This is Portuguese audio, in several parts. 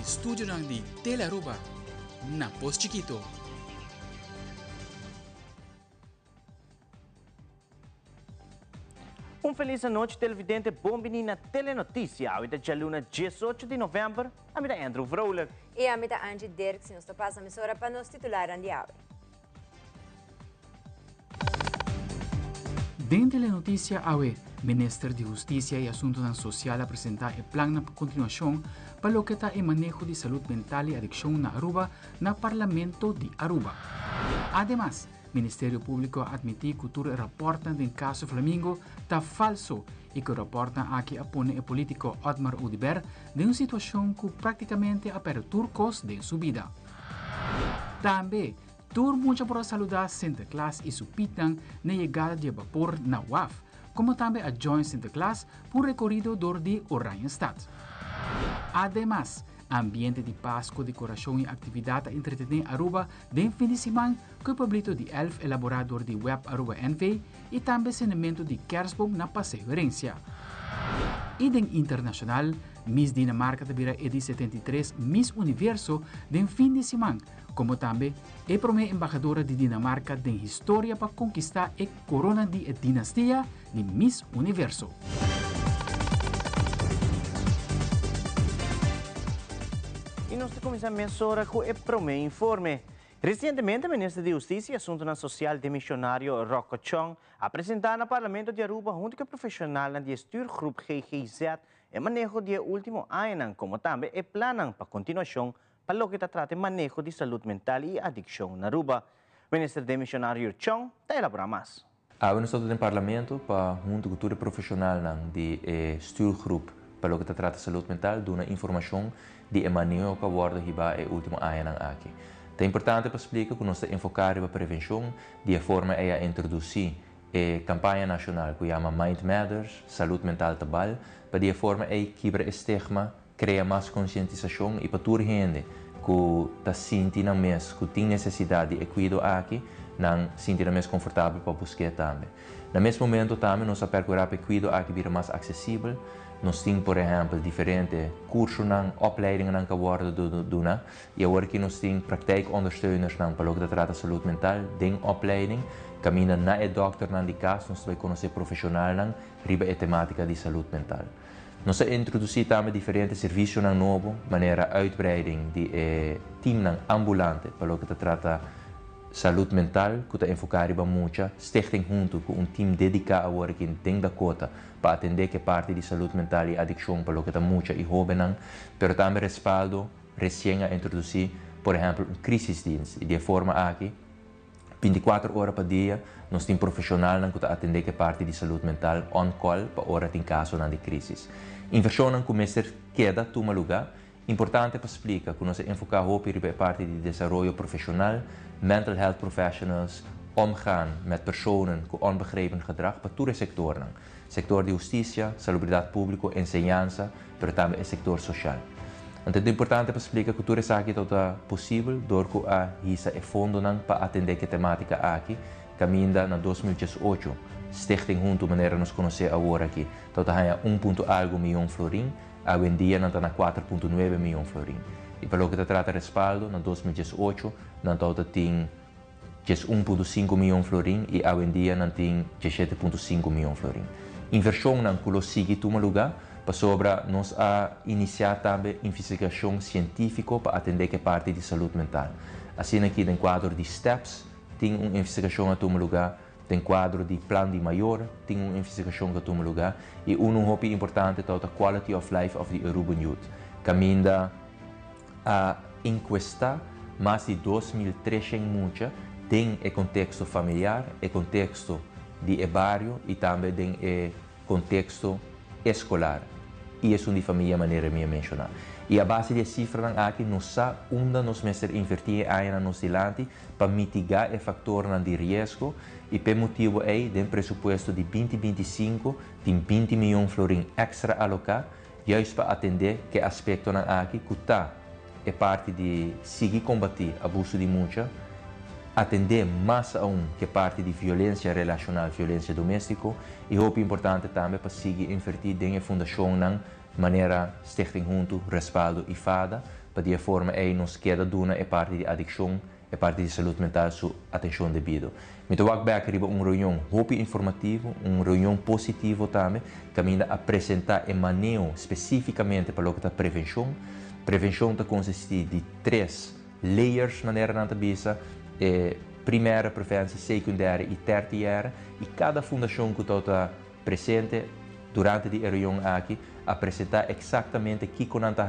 estúdio de Telearuba, na Pos Chiquito. Feliz noite, televidente. Bom menina Telenotícia. A vida de luna 18 de novembro. A vida Andrew Vrolijk. E a vida Angie Dirks. Nós passamos a emissora para nos titular de hoje. Dentro da notícia, o Ministério de Justiça e Assuntos Sociais apresentar o plano de continuação para o que está em manejo de saúde mental e adicção na Aruba, no Parlamento de Aruba. Además, o Ministério Público admitiu que o reporte do caso Flamingo está falso e que o reporte aqui apone o político Otmar Udiber de uma situação que praticamente apertou turcos de sua vida. Também, muita por saludar Santa Claus e Supitan na chegada de vapor na UAF, como também a Joint Santa Claus por recorrido dor de Oranjestad. Además, ambiente de Páscoa, decoração e atividade entretenida Aruba de fim de semana com o publico de Elf elaborador de web Aruba NV e também cenemento de Kersboom na Passeio Herência. E den internacional, Miss Dinamarca terá edição 73 Miss Universo de fim de semana, como também é a primeira embajadora de Dinamarca de história para conquistar a corona de dinastia de Miss Universo. E nós começamos a emissora com o primeiro informe. Recentemente, o Ministro de Justiça e Assuntos Sociais demissionário Rocco Chong apresentou no Parlamento de Aruba junto com o profissional da Stuurgroep GGZ o manejo de último ano, como também o plano para continuação para o que trata de manejo de saúde mental e adicção na Aruba. O Ministro demissionário Chong está elaborando mais. Nós estamos no Parlamento para junto com o profissional da Stuurgroep para o que trata de saúde mental, dar informação de manejo que aborda o último ano aqui. É importante para explicar que nós estamos focados na prevenção, de forma a introduzir a campanha nacional que chama Mind Matters, saúde mental trabalho, para de forma a quebrar estigma, criar mais conscientização e para toda gente que está sentindo mais, que tem necessidade de cuidado aqui, não sentir mais confortável para buscar também. No mesmo momento também nós procurar para cuidado aqui vir mais acessível. Nós temos, por exemplo, diferentes cursos e opleidingen que worden doen. E agora que nós temos praktijkondersteuners para o que trata de saúde mental, de opleiding, caminha na dokter na de caso, nós vamos conhecer profissional riba a temática de saúde mental. Nós introduzimos também diferentes serviços novos, maneira uitbreiding de team ambulante para o que trata saúde mental, que está enfocado muito, stichting junto com time dedicado agora que tem da cota para atender que parte de saúde mental e adicção para o que está muito e jovem, mas também respaldo recém a introduzir, por exemplo, crisisdienst, de forma aqui 24 horas por dia, nós temos profissional que está atender que parte de saúde mental on call para hora em caso de crise. Inversão que começa queda toma lugar. Importante para explicar que nós enfocamos para a parte de desenvolvimento profissional, mental health professionals, omgaan met personen com onbegrepen gedrag para todos os setores. Sector de justiça, salubridade pública, enseñanza, mas também o sector social. Então é importante para explicar que tudo isso aqui é possível, porque a ISA é fundo para atender a temática aqui, caminha na 2018, stichting junto maneira nos conhecer agora aqui, então há 1,1 milhão florim, hoje em dia não está na 4,9 milhão florim. E para o que trata de respaldo, na 2018, não tem 1,5 milhão florim e hoje em dia não tem 17,5 milhão florim. Inversão não consiga tomar lugar, para sobre nós a iniciar também investigação científica para atender que parte de saúde mental. Assim aqui no quadro de STEPS, tem uma investigação a tomar lugar, tem quadro de plano de maior, tem uma investigação a tomar lugar e hobby importante é a quality of life of the Aruban youth. Caminha a encuestar mais de 2.300 muitas, tem o contexto familiar, o contexto de bairro e também tem o contexto escolar. E isso de família maneira minha mencionar. E a base de cifras aqui nós sabemos onde nós mestre invertir ainda nos dilante para mitigar o fator de risco e por motivo aí do presupuesto de 2025 tem 20 milhões florim extra alocar juist para atender que aspecto aqui que está é parte de seguir combater abuso de muita, atender mais a que parte de violência relacional, violência doméstica e é importante também para seguir invertir em a fundação de maneira stichting junto, respaldo e fada para de forma nos queda duna é parte de adicção, é parte de saúde mental, sua atenção devida. Então, eu vou arriba uma reunião informativa, uma reunião positiva também, que ainda apresentar e manejo especificamente para o que é prevenção. Prevenção consiste de 3 layers, maneira na cabeça, primeira, preferência, secundária e terciária, e cada fundação que está presente durante a reunião aqui, apresentar exatamente o que conanta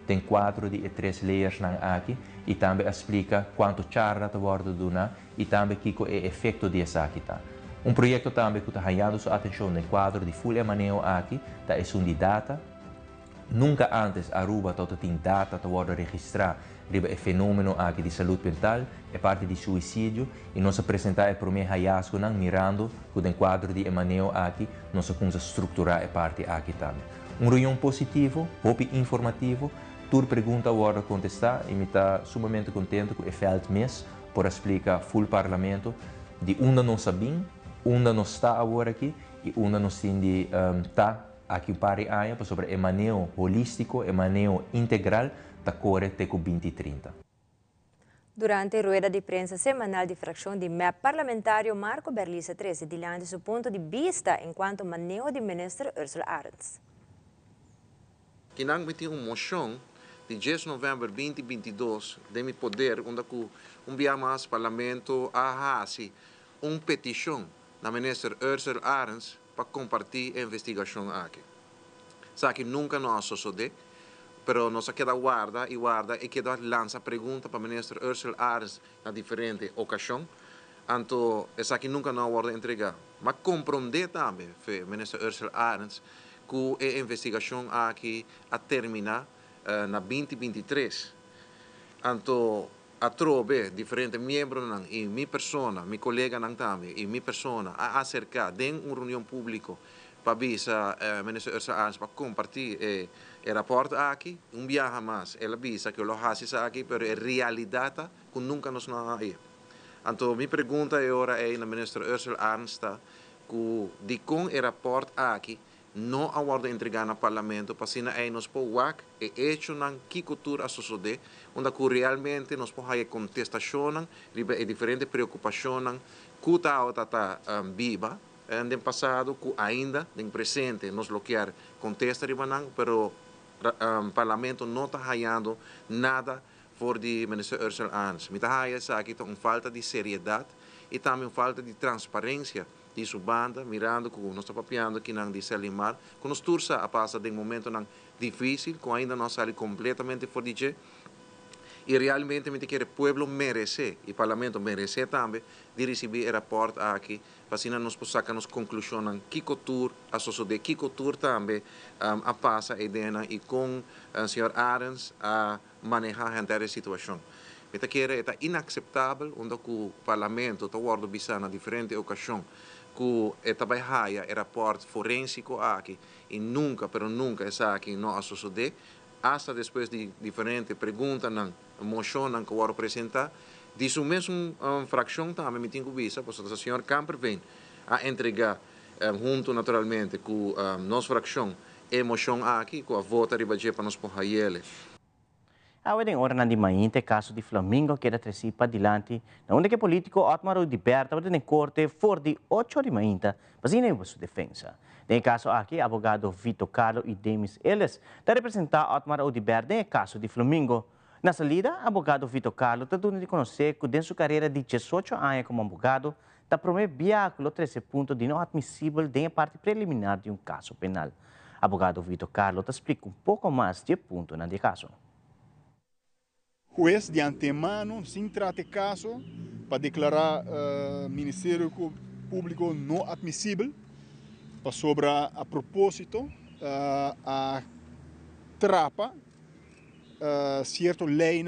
tem 4 de 3 layers aqui, e também explica quanto charla está bordo duna e também que é o efeito dessa aqui tá. Projeto também que está ganhando sua atenção no quadro de full manejo aqui, tá é de data. Nunca antes Aruba tem data para registrar o fenômeno aqui de saúde mental, é parte de suicídio, e nós apresentar o primeiro hallazgo mirando que tem quadro de manejo aqui, nós vamos estruturar a parte aqui também. Reunião positivo, informativo, toda pergunta agora contestar, e me está sumamente contente com o felt mês por explicar full parlamento de onde nós sabemos, onde nós está agora aqui e onde nós está aqui para sobre o manejo holístico, o manejo integral da Core Teco 2030. Durante a rueda de prensa semanal de fração de MEP parlamentário, Marco Berlisa 13 dilante seu ponto de vista enquanto manejo de ministro Ursula Arens. Kinang tem uma moção de 10 de novembro de 2022 de mi poder onde enviamos ao parlamento a uma petição na ministra Ursula Arens para compartilhar a investigação aqui. Sabe que nunca nós sucedeu, mas nós queda guarda e queda lança pergunta para a ministra Ursula Arens na diferente ocasião. Então, essa que nunca nós vamos entregar. Mas compreender também, a ministra Ursula Arens, que a investigação aqui a terminar na 2023. Então, a trobe diferentes membros e minha pessoa, minha colega também, e minha pessoa a acercar de uma reunião pública para avisar a ministra Ursula Arens para compartilhar o rapport aqui, viaje mais, ela avisa que lo hace aqui, mas é realidade que nunca nos não aí. Então, minha pergunta agora é na ministra Ursula Arens que de com o rapport aqui não aguarda entregar no parlamento para que nós possamos e hecho nan que cultura sucede onde que realmente nós podemos contestação e diferentes preocupações que está viva no passado que ainda no presente nós bloquear contesta ribanan pero o parlamento não está ganhando nada por de ministra Ursula Arens. Me está aqui uma falta de seriedade e também uma falta de transparência de sua banda, mirando que nós estamos papiando aqui de Selimar, que nos turça a passar de um momento difícil, que ainda não sai completamente fora de e realmente me que o povo merece, e o parlamento merece também, de receber o rapport aqui, para que nós possamos sacar as conclusões que cultura, a sociedade, que cultura também a passa e com o senhor Arens a manejar a situação. Me que é inaceitável onde o parlamento está guardando bisa na diferentes ocasiões que trabalha o rapport forensico aqui e nunca, pero nunca essa aqui não sucede, hasta depois de diferentes perguntas, moção que eu vou apresentar, de sua mesma fração também me tenho vista, porque o senhor Camper vem a entregar junto naturalmente com nossa fração a moção aqui, com a vota para nós por ele. A wedding ora de manhã, caso de Flamengo que participa adiante, onde que político Otmar Odiberta vai na corte for de 8 de manhã, para sua defesa. No caso aqui, advogado Vitor Carlo e Demis Ellis, da representar Otmar Odiberta no caso de Flamengo. Na salida, advogado Vitor Carlo está dando de conhecer que dentro sua carreira de 18 anos como advogado, está promovendo viáculo 13 pontos de não admissível de parte preliminar de caso penal. Advogado Vitor Carlo te explica pouco mais de ponto nesse caso. Juez de antemano, sem tratar caso, para declarar Ministério Público não admissível, para sobre a propósito a trapa certo lei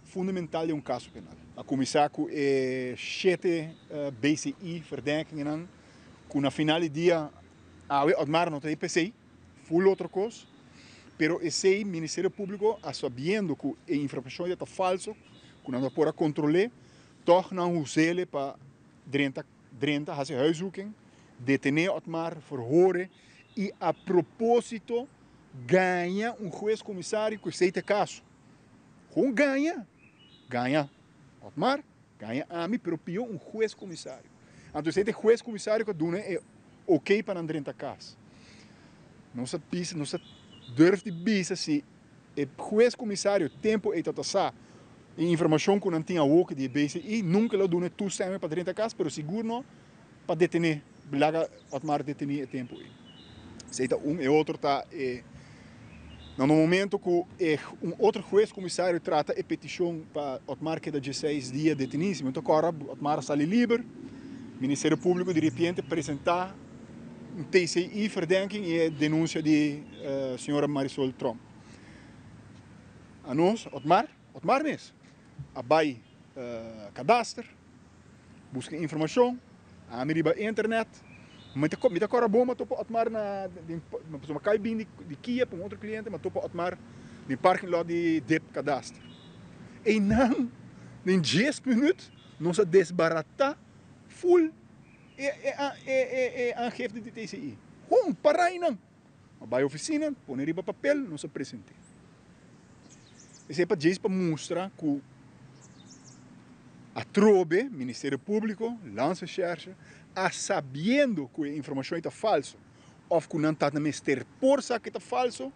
fundamental de caso penal. A comissário é 7 BCI verdenkingen, que na final do dia a Otmar não tem IPC, full outra coisa. Pero esse Ministério Público, sabendo que a informação está falsa, que não pode controlar, torna usá-la para fazer huiszoeking, detener Otmar, verhoren e, a propósito, ganha juiz comissário que aceita caso. Gewoon ganha Otmar, ganha AMI, pero pior um juiz comissário. Então, esse juiz comissário que doen é ok para andar dentro da casa. Não se durf de bisa se o juiz comissário tempo é tatassá e informação que não tinha o que de BCI nunca lo doen toestemming para dentro da casa, pero seguro não para detener, blaga Otmar detener o tempo aí. Seita e outro tá no momento que outro juiz comissário trata a petição para Otmar que dá 16 dias de detenção, então agora Otmar sai livre, o Ministério Público de repente apresentar um TCI verdenking e a denúncia de senhora Marisol Trump. A nós, Otmar mesmo, abai cadastro, busca informação, a miriba internet, mas agora bom, mas topa Otmar na uma cai bem de Kia para um outro cliente, mas topa Otmar no parking lot de DEP cadastro. E não, em 10 minutos, nós desbaratar full aangifte de TCI. Gewoon, parai não. Vai à oficina, põe riba papel, não se apresenta. Isso é para mostrar que a Trobe, Ministério Público, lança recherche, sabendo que a informação é falsa, ou que não está na mestre por que é falso,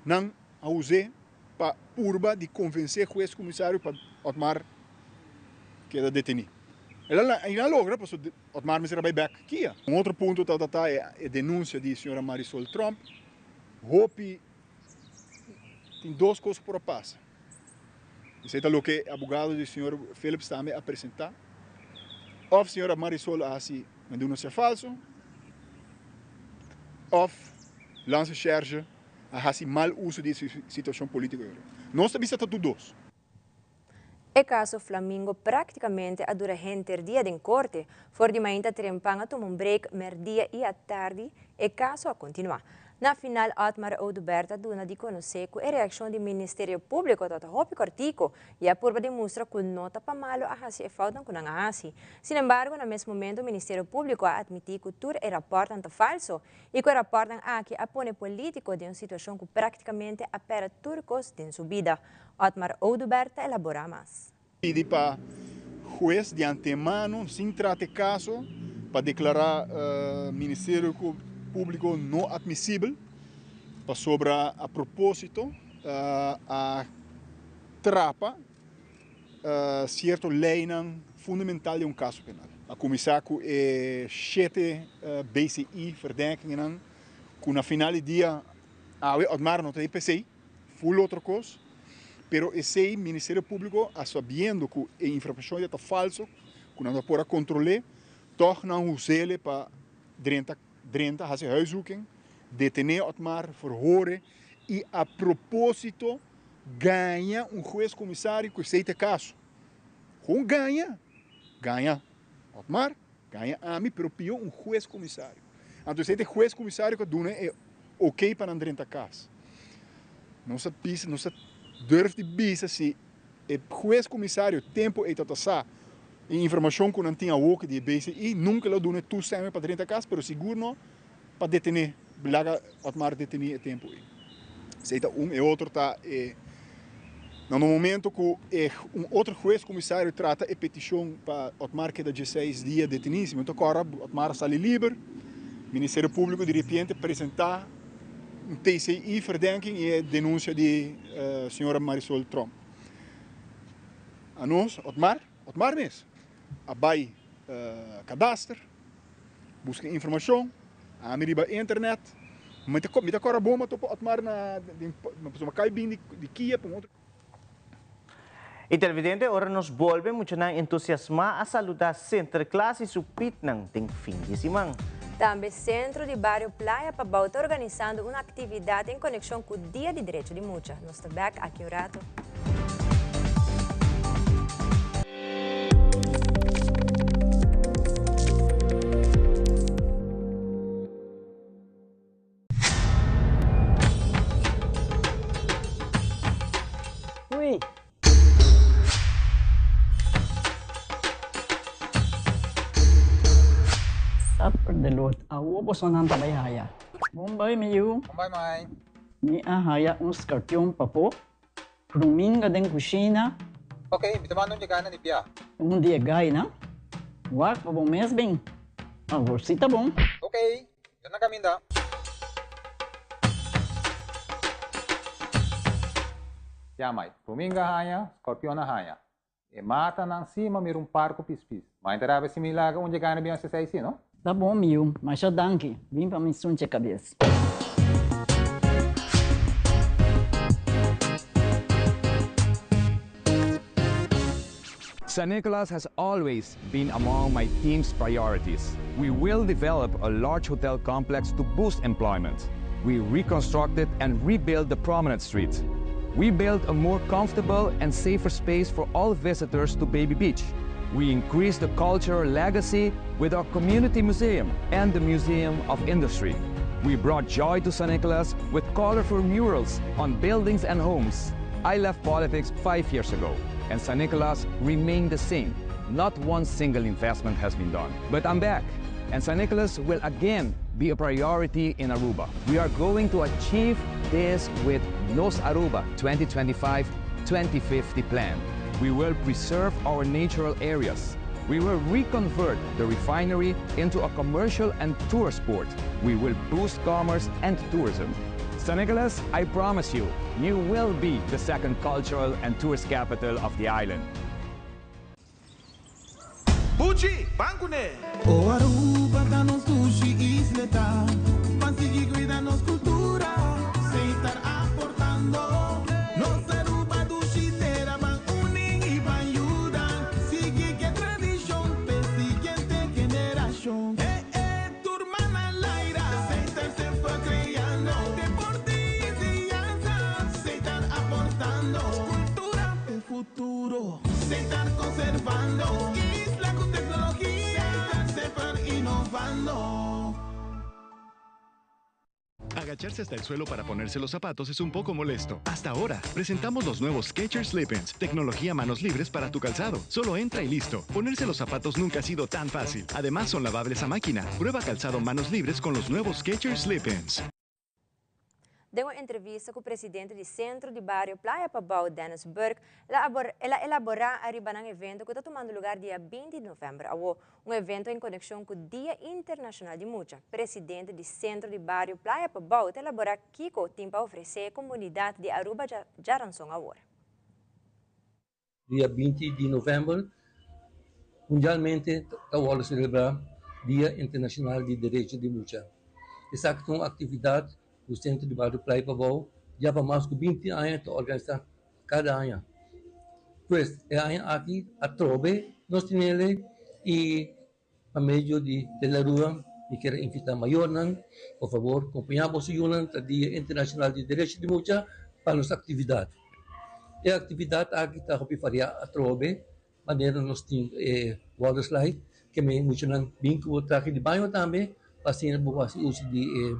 não a usar para urba de convencer o juiz comissário para Otmar que é detenido. Ela logra, porque Otmar me será back aqui. Outro ponto é a denúncia de senhora Marisol Trump. Hope tem duas coisas por passar. Isso é o que o advogado do senhor Phillips também apresentar. Ou a senhora Marisol assim, uma denúncia falsa, ou lança charge a assim mal uso de situação política. Nós também estamos tudo dois. O caso Flamingo praticamente a dura gente dia em corte, for de mainta trempanga toma break merdia e à tarde, o caso a continuar. Na final, Otmar Ouduberta duna de conhecer que a reação do Ministério Público tota hopi cortico e a purba demonstra que nota pa malo a hasi e faltam com a hasi. Sin embargo, no mesmo momento, o Ministério Público a admitir que tudo é reportante falso e que reportam aqui a pone político de uma situação que praticamente apera turcos de sua vida. Otmar Ouduberta elabora mais. Pedi para o juiz de antemano, sem tratar caso, para declarar Ministério Público não admissível, para sobre a propósito a trapa certo lei fundamental de caso penal. A comissário é 7 BCI verdenkingen, que na final do dia Otmar não tem PCI, full outra coisa. Pero esse Ministério Público, sabendo que a informação é falsa, que não pode controlar, toch não usa ele para fazer huiszoeking, detener Otmar, verhoren e, a propósito, ganha juiz comissário que aceita caso. Gewoon ganha Otmar, ganha AMI, pero pior juiz comissário. Então, esse juiz comissário que doen é ok para andar dentro da casa. Não se durf de bisa se o juiz comissário tempo é tatassá e informação que não tinha o que de BCI nunca lo doen toestemming para dentro da casa, pero seguro não para detener, blaga Otmar detener o tempo aí. Seita e outro tá no momento que outro juiz comissário trata a petição para Otmar que dá 16 dias de detenção, então agora Otmar sai livre, o Ministério Público de repente apresentar um TCI verdenking e a denúncia de senhora Marisol Trump. A nós, Otmar mesmo, abai cadastro, busca informação, a miriba internet, mas agora bom, mas topa Otmar na uma cai bem de Kia para um outro. E televidente, agora nos volve muito entusiasmar a saludar Centro Classe Supit ng ting fim de semana. Também Centro de Barrio Playa Pabauta organizando uma atividade em conexão com o Dia de Direito de Mucha. Nós estamos aqui um rato. Ui! Perdelot, awo bosonan tabayhaya. Bombay miyu. Bombay mai. Ni ahaya uns kartyong papo. Domingo din kusina, Okay, bitaman niya gana ni Pia. um dia gay na. Wak pa bom mes bem. Agora sim tá bom. Okay, yan na kami da. Yamay, Domingo haya, Scorpion na haya. E mata ng cima mir parco pispis. Mas interava se milaga onde gana bem essa saída, não? Tá bom, meu. Mas já danke. Vim pra me sunte a cabeça. St. Nicholas has always been among my team's priorities. We will develop a large hotel complex to boost employment. We reconstructed and rebuilt the promenade street. We built a more comfortable and safer space for all visitors to Baby Beach. We increased the cultural legacy with our community museum and the Museum of Industry. We brought joy to St. Nicholas with colorful murals on buildings and homes. I left politics 5 years ago, and St. Nicholas remained the same. Not one single investment has been done. But I'm back, and St. Nicholas will again be a priority in Aruba. We are going to achieve this with Nos Aruba 2025-2050 plan. We will preserve our natural areas. We will reconvert the refinery into a commercial and tourist port. We will boost commerce and tourism. St. Nicholas, I promise you, you will be the second cultural and tourist capital of the island. Bucci, bancune! O Aruba da nos sushi isleta, pansigi cuida nos cultura, sem estar aportando. Nos Aruba do Chitera van uning y van ayudan, sigue que tradición, pe siguiente generación. Turmana Laira, sem estar se fue creando, deporte y enseñanza, sem estar aportando, cultura de futuro, sem estar conservando. Agacharse hasta el suelo para ponerse los zapatos es un poco molesto. Hasta ahora, presentamos los nuevos Skechers Slip-ins, tecnología manos libres para tu calzado. Solo entra y listo. Ponerse los zapatos nunca ha sido tan fácil. Además, son lavables a máquina. Prueba calzado manos libres con los nuevos Skechers Slip-ins. De uma entrevista com o presidente do Centro de Barrio Playa Pabao, Dennis Burke, ela elaborar a riba ng evento que está tomando lugar dia 20 de novembro. Um evento em conexão com o Dia Internacional de Mucha. Presidente do Centro de Barrio Playa Pabao, te elaborar Kiko tem para oferecer à comunidade de Aruba Jaransong agora. Dia 20 de novembro, mundialmente, está celebrar Dia Internacional de Direitos de Mucha. Essa é uma atividade do Centro de Barrio Playa Pabao, já para mais de 20 anos, está organizado cada ano. Pois, é ano aqui, a Trobe, nós temos e a meio de la rua, e quero invitar maior, por favor, acompanhamos o Dia Internacional de Direitos de Mucha para nossa atividade. E a atividade aqui está a Trobe, maneira nós temos water slide, que me muito não vinculo traje de banho também, para ser boa uso de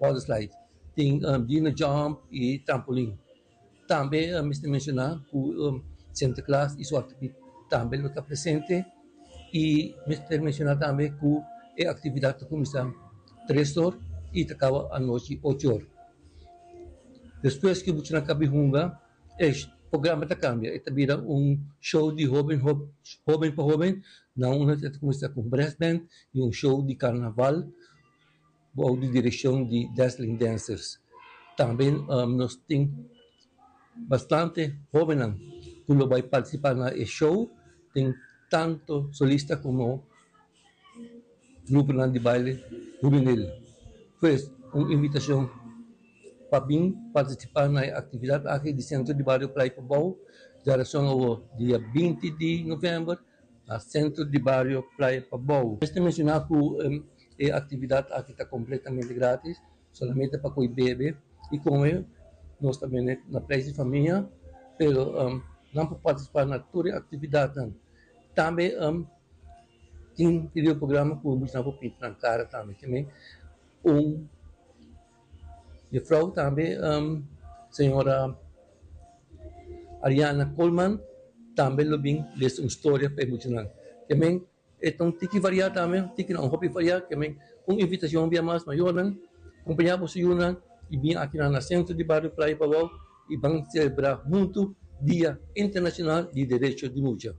water slide. Tem dino jump e trampolim. Também, mencionar que Santa Claus e sua atividade também está presente. E mencionar também que a atividade começa 3 horas e acaba à noite 8 horas. Depois que você acaba o programa cambia. Esta vira show de jovem para jovem. Não, começa com brass band e show de carnaval. Ou de direção de Dazzling Dancers. Também nós temos bastante jovens que vai participar no show. Tem tanto solista como grupo de baile juvenil. Pois, uma invitação para vir participar na atividade aqui do Centro de Barrio Playa Pabao, geração ao dia 20 de novembro, no Centro de Barrio Playa Pabao. Este mencionar que a atividade aqui está completamente grátis, somente para quem bebe, e como nós também na praia de família, mas não para participar na toda a atividade. Também tem o programa que nós vamos pintar na cara também. E Frau também, senhora Ariana Coleman, também lo bem lê uma história para emocionar. Também então, tem que variar também, tem que não hobby variar, também, com invitação bem mais maior, acompanhamos o Yunan, e bem aqui na Centro de Barrio Playa Pabao, e vamos celebrar junto Dia Internacional de Direitos de Mulher.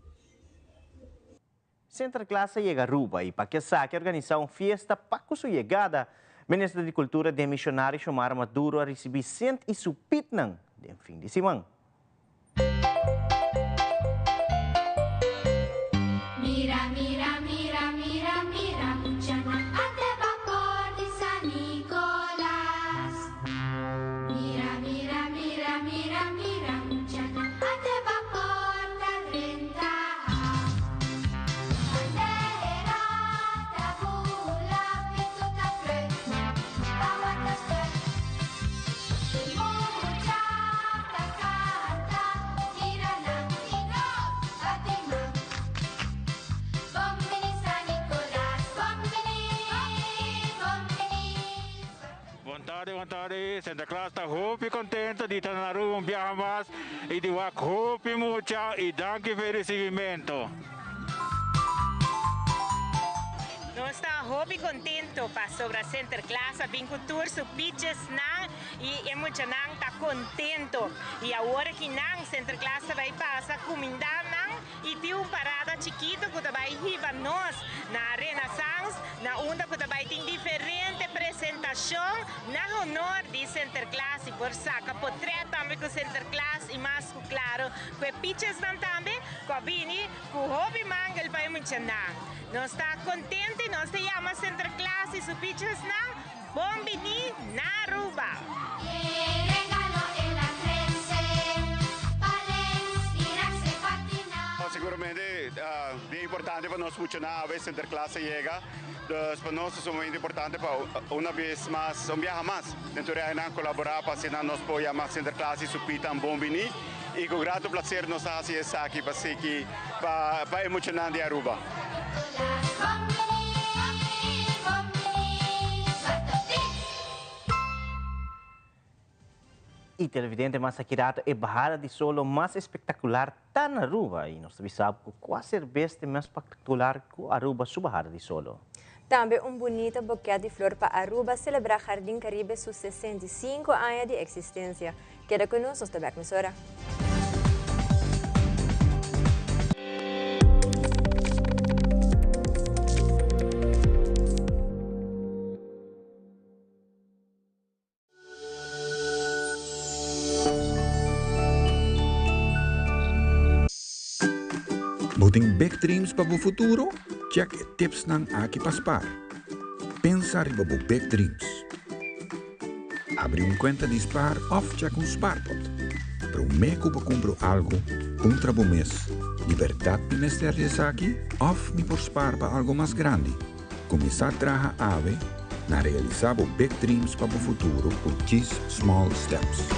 Sinterklaas chega a Aruba e para que saque organizar uma festa para sua chegada. O Ministro de Cultura de Missionário Xiomara Maduro a receber 100 e supitnang de fim de semana. Mira, mira, mira, mira, mira, Muchana, até vapor de San Nicolás. Mira, mira, mira, mira, mira, Muchana, até vapor da renta. Bandera, tabula, peso da frente, bawat da frente. Mucha, da canta, mira na inog, atima. Bombini San Nicolás, bombini, bombini. Boa tarde, Sinterklaas está hope contento de estar na Aruba viajar mais e de wak hope muito e danke pelo recebimento. Nós estamos muito contentes sobre a Sinterklaas, a cultura, os pitches e é muito está contento. E agora que Sinterklaas vai passar comida e tem uma parada chiquita que vai riba nós na Renaissance, na onde que vai ter diferente apresentação na honor de Sinterklaas e por saca portrait também com Sinterklaas e mais claro com pitches também com bini com hobby mangal vai muito nós está contente nós te chama Sinterklaas e su pitches bombini na Aruba. Seguramente bien importante para nosotros funcionar a veces Sinterklaas llega. Entonces para nosotros es muy importante para una vez más, un viaje más. Entonces hay colaborar para que nos pueda llamar Sinterklaas y su pita bombini. Y con grato placer nos hace eso aquí para emocionar de Aruba. E televidente mais akirato é barrada de solo mais espetacular tá na Aruba e nós sabemos que qual cerveja mais espetacular que Aruba sua barrada de solo. Também bonito buquê de flor para Aruba celebrar Jardim Caribe seus 65 anos de existência. Queda conosco esta emissora. Buting big dreams para o futuro? Check tips ng Aki Paspar. Pensa riba bu big dreams. Abre conta de Spar of check Sparpot. Para o meco para comprar algo contra o mês. Liberdade de mestre de saki of me por spar para algo mais grande. Começar a trabalhar ave na realizar o big dreams para o futuro com 10 small steps.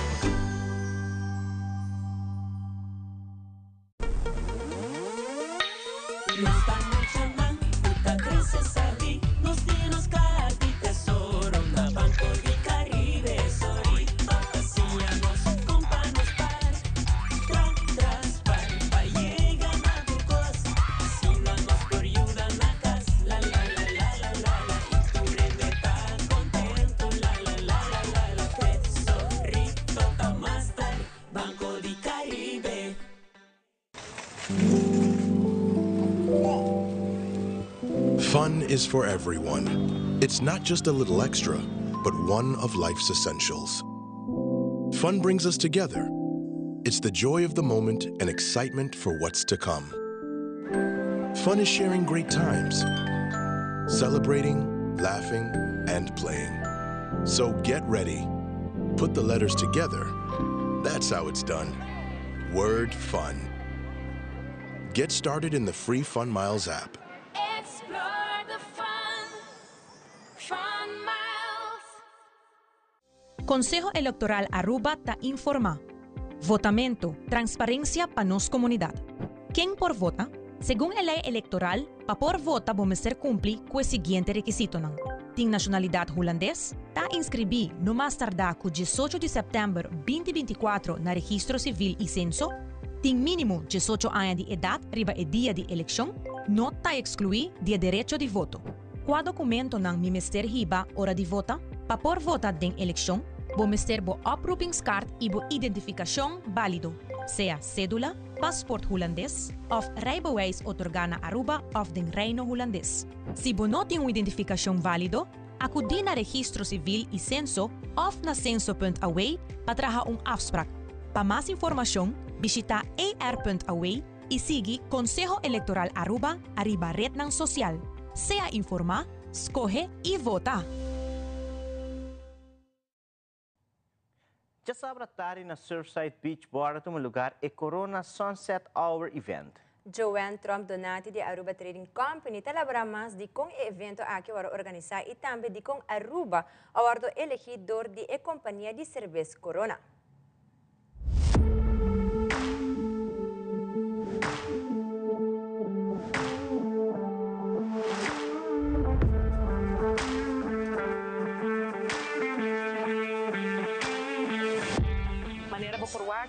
Esta noche man, puta creces ali, nos tienes cara de tesoro, na Banco de Caribe, sorry, paseamos con panos tras pa llegan a tu cosa, así no nos por ayuda na casa, la, y tu rende está contento, la, te toca más tarde, Banco de Caribe. Fun is for everyone. It's not just a little extra, but one of life's essentials. Fun brings us together. It's the joy of the moment and excitement for what's to come. Fun is sharing great times, celebrating, laughing, and playing. So get ready. Put the letters together. That's how it's done. Word fun. Get started in the free Fun Miles app. Consejo Electoral Aruba ta informa. Votamento, transparencia para nos comunidad. Quem por vota? Según a lei electoral, para por vota vamos ser cumprir com o seguinte requisito. Tem nacionalidade holandês, ta inscrevi no mais tardar com 18 de setembro 2024 na registro civil e censo, tem mínimo 18 anos de idade riba o dia de eleição, não ta excluir de direito de voto. Qual documento nang ministério riba hora de vota, para por vota den eleição, Bomester bo oproepingskaart e bo identificação válido, sea cédula, paspoort Hollandes of rijbewijs otorgana Aruba of den Reino Hollandes. Si bo não tem identificação válido, acudir na registro civil e censo of na censo.away para traha afspraak. Para mais informação, visita ar.away e siga Consejo Eleitoral Aruba arriba red ng social. Sea informa, escoge e vota. Já sabra tarde na Surfside Beach Bar at lugar e Corona Sunset Hour event. Joanne Trump Donati de Aruba Trading Company talabra mais de com evento aqui para organizar e também de com Aruba, awardo elegidor de e companhia de cerveja Corona.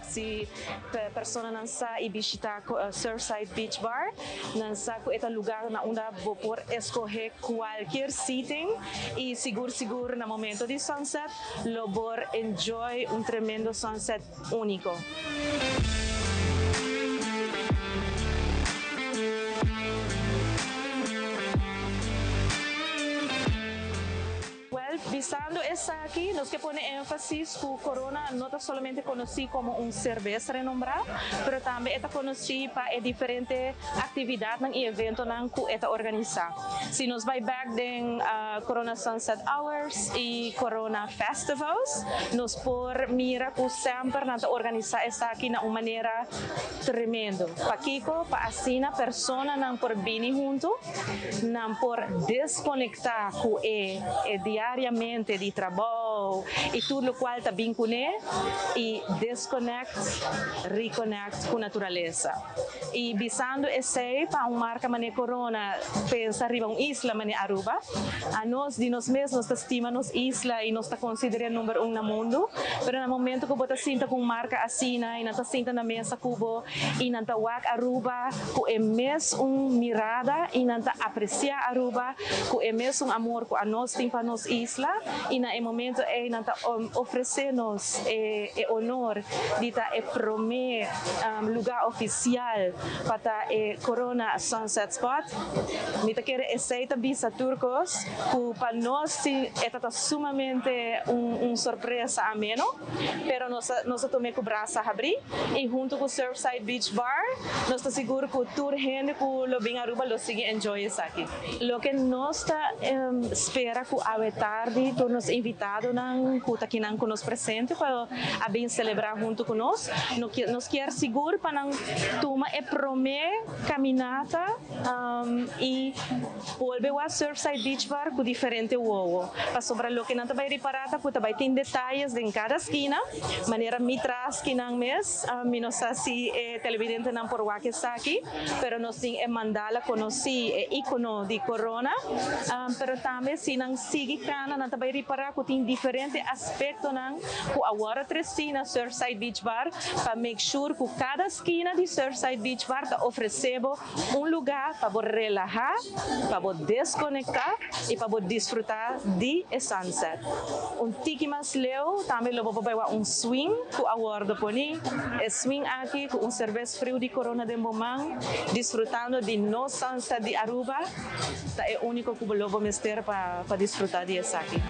Si persona nansa e visita Surfside Beach Bar, nansa ko ita lugar na unda bo por escoger qualquer seating e seguro na momento de sunset, lo por enjoy un tremendo sunset único. Visando esta aquí, nos que pone énfasis que Corona no está solamente conocido como un cerveza renombrado, pero también está conocido para diferentes actividades y eventos que está organizado. Si nos va back den Corona Sunset Hours y Corona Festivals, nos por mira que siempre nos organiza esta aquí de una manera tremenda. Para Kiko, para asina persona nan por venir junto, nan por desconectar que diariamente de trabalho e tudo o qual está vinculado e reconnect com a natureza. E visando esse para uma marca mané Corona, pensa arriba uma isla mané Aruba, a nós de nós mesmos estimamos isla e nós está considerando número 1 no mundo, pero no momento que você sinta com marca assim e não está sinta na mesa cubo e não está wak Aruba, que é mesmo mirada e não está apreciar Aruba, que é mesmo amor que a nós tem para nós isla e na momento é não está oferecer-nos honor de estar promer lugar oficial para Corona Sunset Spot. Nita quer aceita visa turcos que para nós está sumamente surpresa ameno, pero nós tomamos com o braço a abrir e junto com o Surfside Beach Bar nós está seguro que toda gente que lo vem a Aruba lo sigue enjoy isso aqui. Lo que nós está espera que a tarde todos nos invitados nan que aqui nan nos presente para a bem celebrar junto conosco. Nós quer seguro para não tomar e promer caminata e volver ao Surfside Beach Bar com diferente uovo. Para sobrar lo que não está bem reparado, que também tem detalhes em cada esquina, maneira mitras que não mes, não sei se televidente não por que está aqui, pero nós tem mandala conheci ícono de Corona, pero também se não sigue cana, não está bem reparado que tem diferente aspecto não, que agora treci na Surfside Beach Bar para make sure que cada esquina de Surfside Beach Bar está oferecendo lugar para relajar, para desconectar e para desfrutar de sunset. Tiki mais leu também lo vou pegar swing que agora poni, swing aqui com cerveja frio de Corona de Momang, desfrutando de no sunset de Aruba, é o único que eu vou mestre para desfrutar de essa aqui.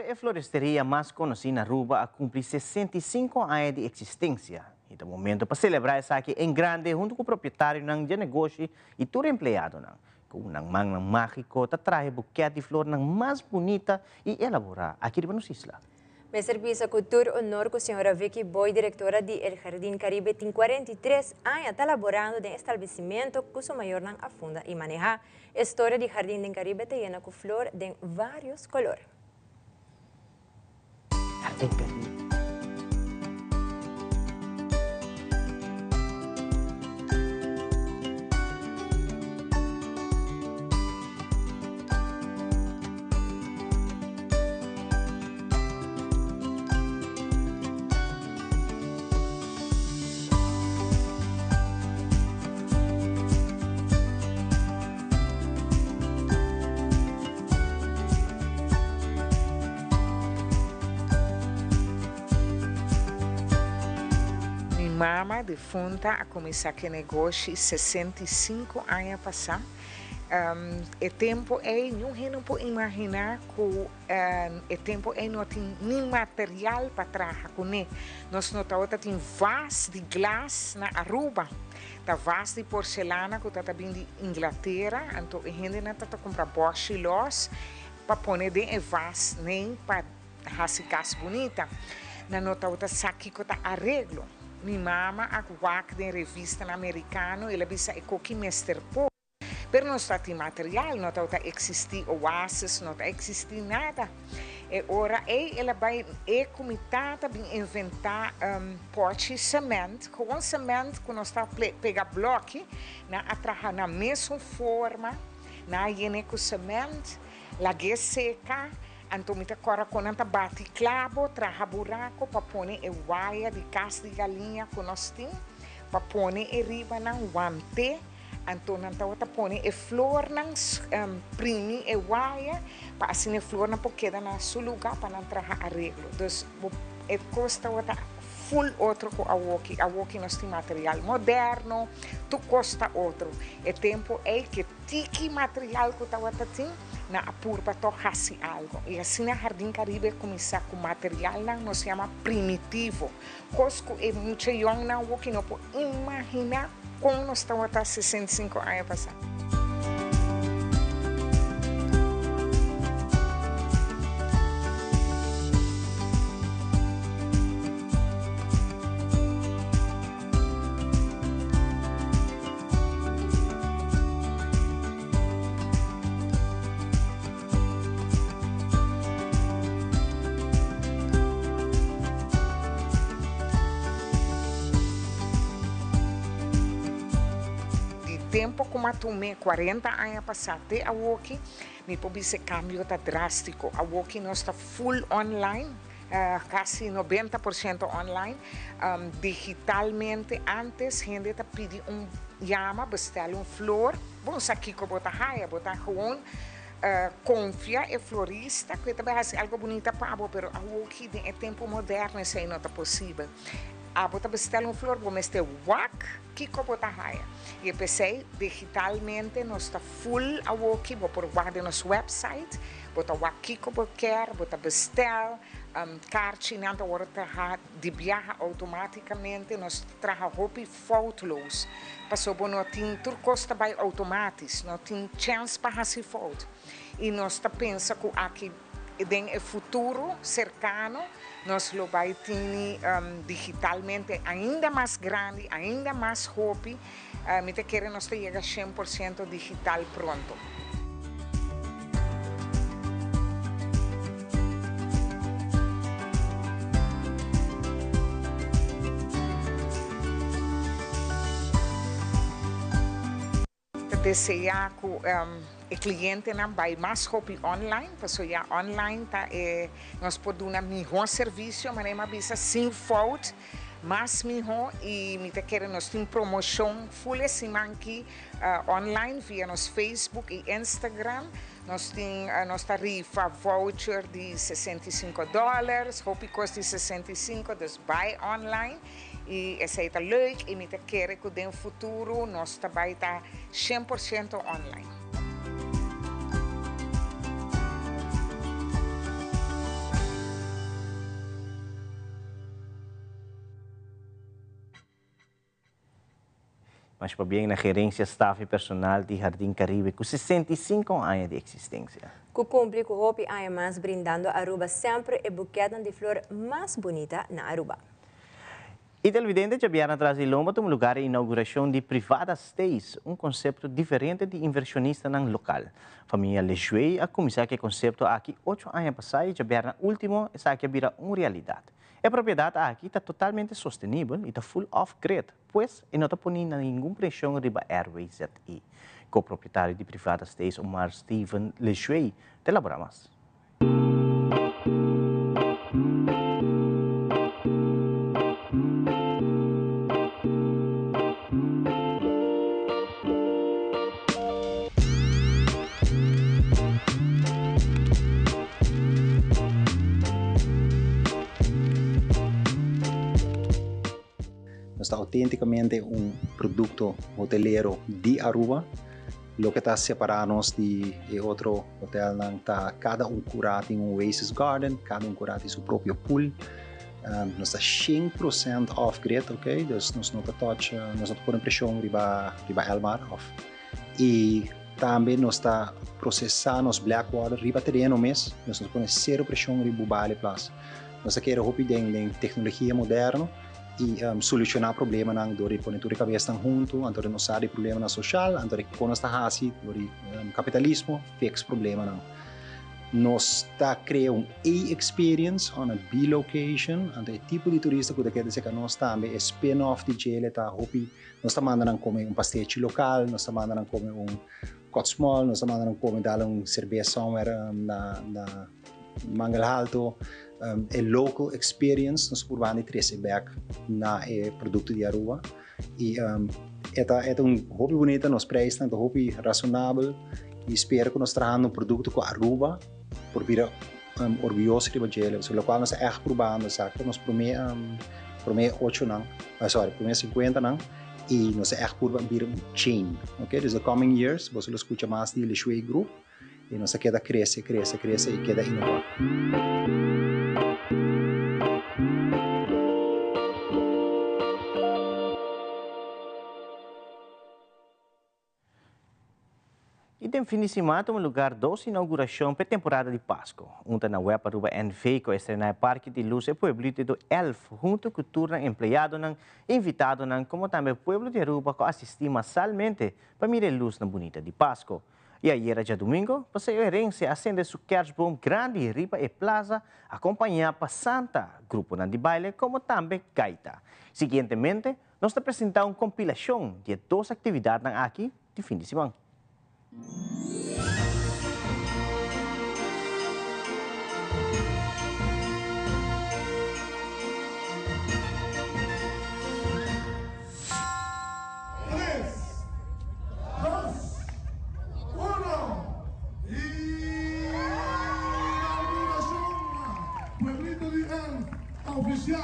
A floristeria mais conhecida na Aruba a cumprir 65 anos de existência. E no momento para celebrar essa aqui em grande, junto com o proprietário de negócio e todo empregado. Com um mango mágico, está traz buquê de flor mais bonita e elaborada aqui de Banos Isla. Me serviço cultura honor com a senhora Vicky Boy, diretora de El Jardín Caribe, tem 43 anos, está elaborando de estabelecimento que o maior não afunda e maneja. A história do Jardín del Caribe está llena com flor de vários colores. El Caribe. Mama defunta a começar que negócio 65 anos passar. O tempo é não pode imaginar que o tempo é não tem nem material para trabalhar com ele. Nós não tem vaso de glass na Aruba, tá vaso de porcelana que está vindo de Inglaterra, então a gente não está comprar Bosch e Loss para pôr dentro do vaso nem para fazer casa bonita. Não está saque que está arreglo. Minha mama a guarda em revista americana, ela disse que Mr. Po. Pero não está tem material, não está existir oásis, não está existir nada. E ora ela vai comitada bem inventar pote cimento, com cimento que nós está pegar bloco, na atrair na mesma forma, na llene com cimento, lague seca. Então, me agora quando a bate clavo, traga buraco para pôr a waia de casa de galinha que nós temos, para pôr a riba na guante. Então, nós pôr a flor na primi a waia, para assim a flor não pode quedar na seu lugar para não traga arreglo. Então, custa full outro com a walkie nós temos material moderno, tu custa outro. O tempo é que tiki material que tu tem na apur para tocar algo. E assim na Jardim Caribe começar com material não se chama primitivo. Cosco é muito young na walkie não pode imaginar como nós estamos há 65 anos passar. Tempo como a tomei 40 anos passar até a walkie, me pode ser cambio tá drástico. A walkie não está full online, quase 90% online, digitalmente. Antes a gente tá pedi llama, bestel flor, vamos aqui com botar raia, botar gewoon. Confia é florista que também faz algo bonito para abo, pero a walkie é tempo moderno isso aí não é possível. A bota bestel flor, vou mestre wak, que bota raia. E eu pensei digitalmente, nós está full a walkie, vou por guardar nosso website, bota wak que quer, bota bestel, carte não tá hora de viajar automaticamente, nós traz roupa e fotos. Passou bom, não tem tudo custa by automático, não tem chance para fazer foto. E nós está pensa que aqui em futuro cercano nós lo vai ter digitalmente ainda mais grande, ainda mais roupa. Me te querem nós chegar 100% digital pronto. Desejar que o cliente não vai mais roupa online, porque já online tá, nós podemos dar melhor serviço, mas não avisa sem foto, mais melhor e me querem nós temos promoção full semana aqui online via nosso Facebook e Instagram. Nós temos nossa rifa voucher de $65, roupa custa de 65, dus vai online. E essa aí está leuk e me querem que no futuro nós também está 100% online. Mas para bem na gerência, staff e personal de Jardim Caribe com 65 anos de existência. Que cumpre com roupa e mais brindando a Aruba sempre e buquete de flor mais bonita na Aruba. E televidente já vieram trazer lomba um lugar de inauguração de Privada Stays, um conceito diferente de inversionista no local. Família Lejuei a começar que conceito aqui 8 anos passados já vieram último e está aqui vira uma realidade. A propriedade aqui está totalmente sustentável e está full off-grid, pois não está ponindo nenhuma pressão riba Airways ZI. Co-proprietário de Privada Stays, Omar Steven Lejuei, elabora mais. Está autenticamente produto hoteleiro de Aruba, lo que está separando-nos de outro hotel, está cada curado em Oasis Garden, cada curado em seu próprio pool. Nós está 100% off-grid, ok? Então, nós não temos pressão riba Elmar off. E também nós está processando os Blackwater riba terreno mesmo, nós não temos zero pressão riba Bali Plus. Nós queremos em tecnologia moderna e solucionar problemas na dor por natura cabeça junto, antor não sabe problema na social, antor quando está assim, dor capitalismo, fix problema não. Nós está criando experience on a B location, antor tipo de turista que quer dizer que nós também spin-off de gele tá hopi, nós está mandando comer pastete local, nós está mandando comer cotsmol, nós está mandando comer dar cerveja somewhere na Mangal Alto. Local experience nos purvando de trazer back na produto de Aruba e é hobby bonito, nos preços é hobby razonável e espero que nós trajando produto com Aruba por vir orgulhoso de bater, so lo qual nós é provando, certo? Nós promete 8 não, promete 50 não e nós é por vir chain, ok? Desde the coming years, você lo escuta mais de Lejuei Group e nós queda cresce e queda inovar. E tem fim de semana um lugar dos inauguração para a temporada de Páscoa. Unta na web Aruba NV com estrenar Parque de Luz e Pueblito do Elf, junto com turno empregado invitado como também Pueblo de Aruba que assistir massalmente para mirar luz na bonita de Páscoa. E aí era já domingo, passei a herência acende su kerstboom grande riba e plaza, acompanhado para Santa, grupo de baile, como também gaita. Seguintemente, nós apresentamos uma compilação de 2 atividades aqui de fim de semana. Pueblito de Elf oficial.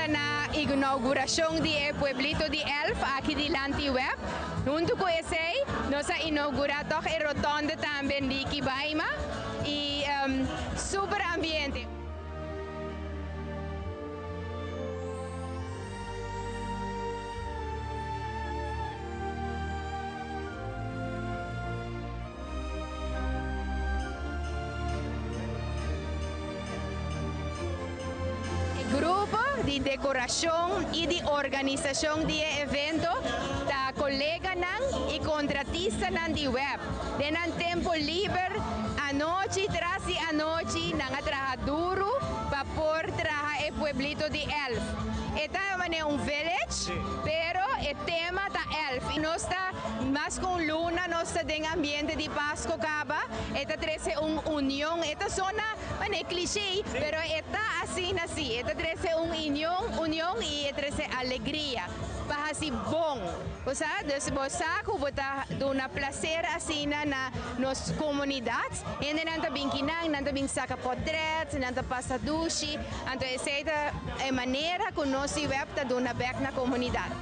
Na inauguração do Pueblito de Elf aqui de Lantiweb. Junto com esse, nós inauguramos a rotonda também de Kibaima e super ambiente. De decoração e de organização do evento da colega e contratista de web. Tem tempo livre à noite, tras a noite, não trabalha duro para por trabalhar o Pueblito de Elf. Esta é village, pero o tema da Elf. Nós está mais com luna, nós tem ambiente de Páscoa caba. Esta trece união, esta zona é clichê, pero esta assim. Esta trece união e trece alegria. Para assim bom. Você sabe que dá uma prazer assim na nossa comunidade. E não também que não também saca podretes, não passa duche. Então essa é a maneira que o nosso web está dando back na comunidade.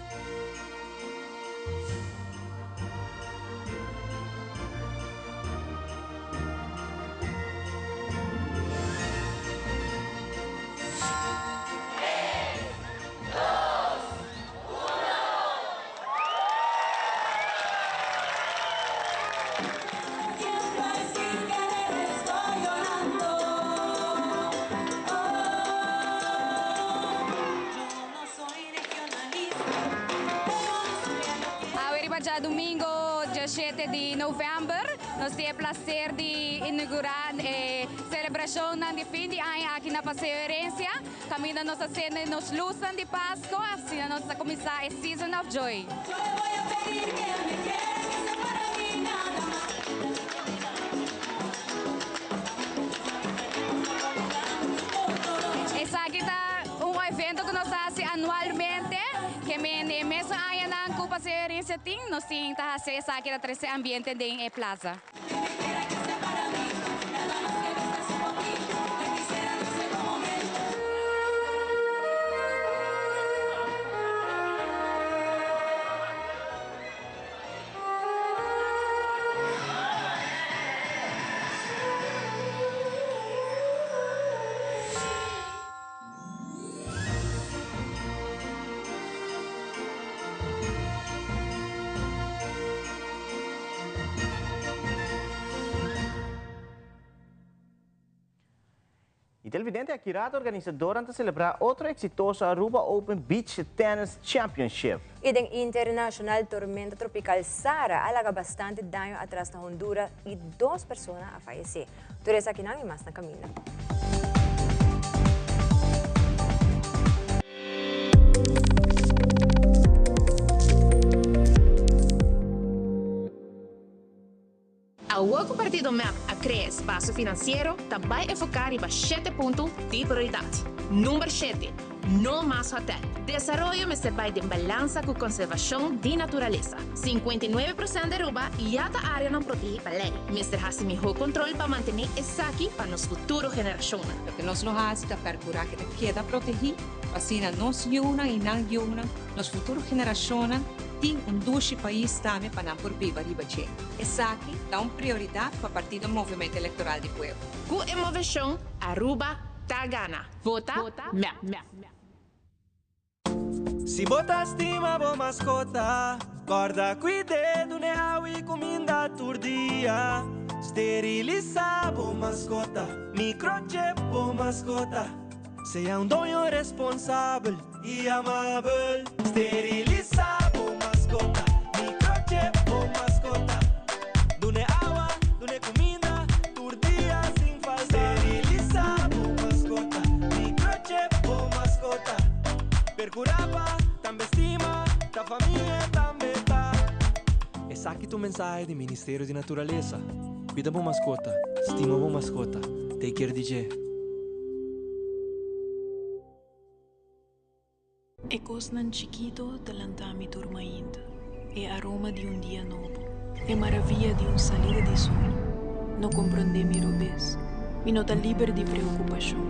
Já domingo, dia 7 de novembro, nós temos o prazer de inaugurar a celebração de fim de ano aqui na Paciência. Caminho nossa cena nos luzes de Páscoa, assim nós vamos começar a Season of Joy. Esse aqui está evento que nós fazemos anualmente, que mesmo aí na Cuba Paciência nós temos essa aqui na ambiente da plaza. E televidente Akirata, organizadora, de celebrar outro exitoso Aruba Open Beach Tennis Championship. E den internacional tormenta tropical Sara alaga bastante daño atrás na Honduras e 2 pessoas a falecer. Tudo isso aqui não e mais na caminho. Ao outro partido MEP a criar espaço financeiro também é focar em 7 pontos de prioridade. Número 7. No mais hotel. Desenvolvimento se vai de balança com conservação de natureza. 59% de Aruba e a área não protege para lei. Mr. Hassimi o controle para manter isso aqui para as futuras gerações. Lo que nos lo hace es procurar que queda protegido, assim nos yuna e não yuna, nas futuras gerações tem doce país também para não por viva riba che. Essa aqui dá uma prioridade para o Partido Movimento Eleitoral de Pueblo. Com a inovação, Aruba tá gana. Vota MEP. Se botar estima, boa mascota. Guarda cuidado, né? E comida todo dia. Esterilizar, boa mascota. Microchip, boa mascota. Seja dono responsável e amável. Esterilizar, boa mascota. Microchip, boa mascota. Dune água, dune comida, todo dia sem falta. Esterilizar, boa mascota. Microchip, boa mascota. Percuraba, também estima, da família também tá. Essa aqui é a mensagem do Ministério de Natureza. Cuida boa mascota, estima boa mascota. Take care, DJ. Ecos nan chiquito talantami dormindo. É aroma de dia novo. É maravilha de salida de sonho. Não compreende mi robes. Mi não tá livre de preocupação.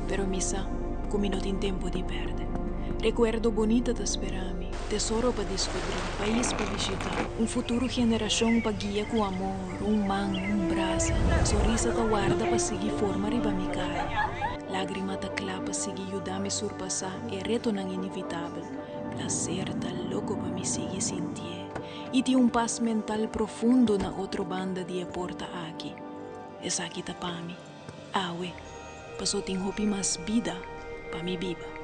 Pero misa, como não tem tempo de perder. Recuerdo bonita de esperar-me, tesouro para descobrir, país para visitar, futuro geração para guiar com amor, mão, braço, sorriso da guarda para seguir formar e para me cair, lágrima da clá para seguir ajudar me surpassar e reto não inevitável, prazer tá louco para me seguir sentir, e tem paz mental profundo na outra banda de a porta aqui, essa aqui tá para mim, awe, passou tem hopi mais vida para me viva.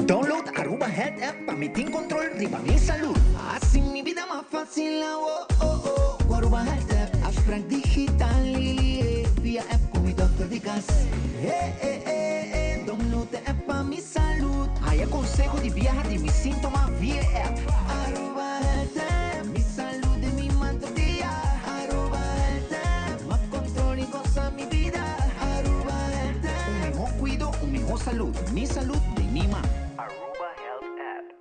Download Aruba Health App para me ter controle de minha saúde. Assim minha vida mais fácil. Aruba Health App, a frank digital via app com o Dr. dicas. Download a app para mi salud. Aí aconselho de viajar de me sintoma via app. Aruba Health App. Mi salud e mi manto dia. Aruba Health App. Más control y goza mi vida. Aruba Health App. Un mejor cuido, un mejor salud. Mi salud de mi mano. Aruba Health App.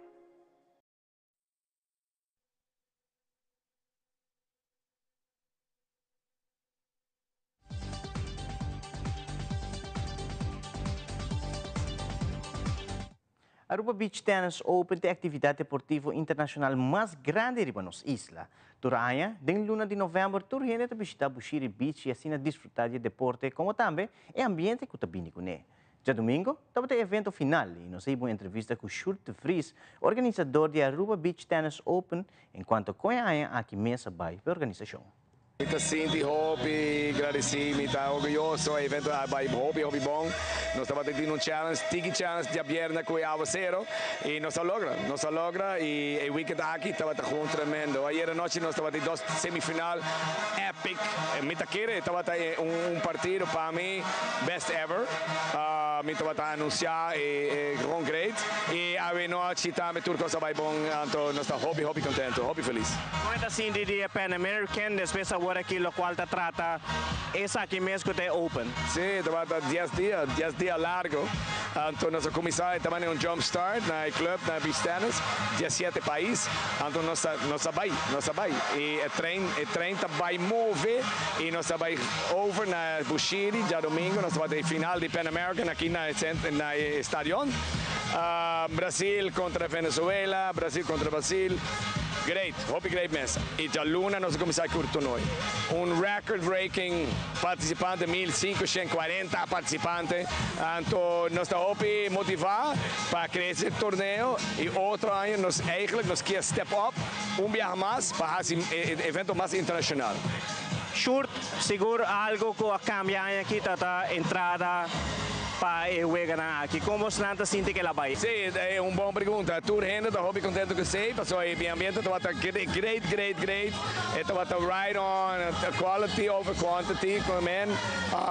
Aruba Beach Tennis Open é a atividade deportiva internacional mais grande de nossa isla. Durante den luna de novembro, turgente a visitar Bushiri Beach e assim a desfrutar de deporte, como também é ambiente que também conhece. Já domingo, estava o evento final e nós temos uma entrevista com Sjoerd de Vries, organizador de Aruba Beach Tennis Open, enquanto conhece aqui mesa para a organização. Ita sinti hobby, agradecimi, tá orgulhoso, evento vai hobby bom. Nós estamos tendo um challenge, tiki challenge de viernes com a zero e nós logra e o weekend aqui estava com tremendo. Ayer à noite nós estamos tendo 2 semifinal epic. Mitaqueira estava partido para mim best ever. Me estava a anunciar e gewoon great. E a noite também tudo coisa vai bom, então nós estamos hobby contento, hobby feliz. Quanto assim de Pan American, depois agora aqui lo qual te trata essa aqui mesmo que é open. Sim, estava 10 dias largo. Então nós começamos também um jump start na club na beach tennis, 17 países. Então nós vai e o trem vai mover e nós vai over na Bushiri, já domingo nós vamos ter final de Pan American aqui na estádio. Brasil contra Venezuela, Brasil contra Brasil. Great, hobby great mesa. E já luna nós começamos a curto noi. Record-breaking participante, 1540 participantes. Então nós estamos hobby motivar para crescer o torneio e outro ano nós queremos step up, viaje mais para esse evento mais internacional. Sjoerd, seguro algo que cambia aqui a entrada para jugar aqui. Como você sente que ela vai? Sim, é uma boa pergunta. Tour renda, estou bem contente que sei. Passou aí bem ambiente, estava great. Estava right on, quality over quantity, como é.